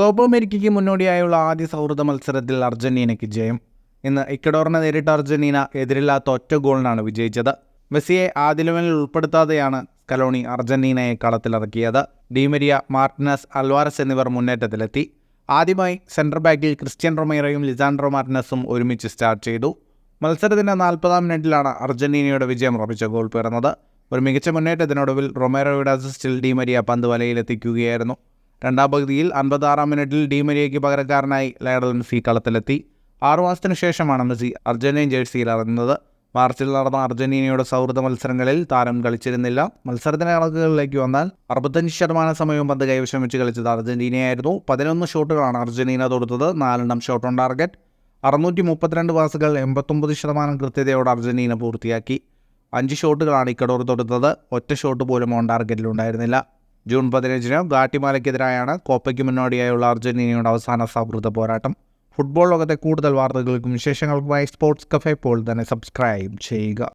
Copa അമേരിക്കയ്ക്ക് മുന്നോടിയായുള്ള ആദ്യ സൗഹൃദ മത്സരത്തിൽ അർജന്റീനയ്ക്ക് ജയം. ഇന്ന് ഇക്വഡോറിനെ നേരിട്ട അർജന്റീന എതിരില്ലാത്ത ഒറ്റ ഗോളിനാണ് വിജയിച്ചത്. മെസ്സിയെ ആദ്യ ലെവലിൽ ഉൾപ്പെടുത്താതെയാണ് സ്കലോണി അർജന്റീനയെ കളത്തിലിറക്കിയത്. ഡിമരിയ, മാർട്ടിനസ്, അൽവാരസ് എന്നിവർ മുന്നേറ്റത്തിലെത്തി. ആദ്യമായി സെൻട്രൽ ബാക്കിൽ ക്രിസ്ത്യൻ റൊമേറോയും ലിസാൻഡ്രോ മാർട്ടിനസും ഒരുമിച്ച് സ്റ്റാർട്ട് ചെയ്തു. മത്സരത്തിൻ്റെ 40-ാം മിനിറ്റിലാണ് അർജന്റീനയുടെ വിജയം ഉറപ്പിച്ച ഗോൾ പിറന്നത്. ഒരു മികച്ച മുന്നേറ്റത്തിനൊടുവിൽ റൊമേറോയുടെ അസിസ്റ്റിൽ ഡിമരിയ പന്ത് വലയിലെത്തിക്കുകയായിരുന്നു. രണ്ടാം പകുതിയിൽ 56-ാം മിനിറ്റിൽ ഡിമരിയയ്ക്ക് പകരക്കാരനായി ലയണൽ മെസ്സി കളത്തിലെത്തി. 6 മാസത്തിനു ശേഷമാണ് മെസ്സി അർജന്റീൻ ജേഴ്സിയിൽ ഇറങ്ങുന്നത്. മാർച്ചിൽ നടന്ന അർജന്റീനയുടെ സൗഹൃദ മത്സരങ്ങളിൽ താരം കളിച്ചിരുന്നില്ല. മത്സരത്തിൻ്റെ കണക്കുകളിലേക്ക് വന്നാൽ 65% സമയവും പന്ത് കൈവശം വെച്ച് കളിച്ചത് അർജന്റീനയായിരുന്നു. 11 ഷോട്ടുകളാണ് അർജന്റീന തൊടുത്തത്, 4 ഷോട്ട് ഓൺ ടാർഗറ്റ്. 632 പാസുകൾ 89% കൃത്യതയോടെ അർജന്റീന പൂർത്തിയാക്കി. 5 ഷോട്ടുകളാണ് ഇക്വഡോർ തൊടുത്തത്, ഒറ്റ ഷോട്ട് പോലും ഓൺ ടാർഗറ്റിലുണ്ടായിരുന്നില്ല. ജൂൺ 15-ന് ഗാട്ടിമാലയ്ക്കെതിരായാണ് കോപ്പയ്ക്ക് മുന്നോടിയായുള്ള അർജന്റീനയുടെ അവസാന സൗഹൃദ പോരാട്ടം. ഫുട്ബോൾ ലോകത്തെ കൂടുതൽ വാർത്തകൾക്കും വിശേഷങ്ങൾക്കുമായി സ്പോർട്സ് കഫേ ഇപ്പോൾ തന്നെ സബ്സ്ക്രൈബ് ചെയ്യുക.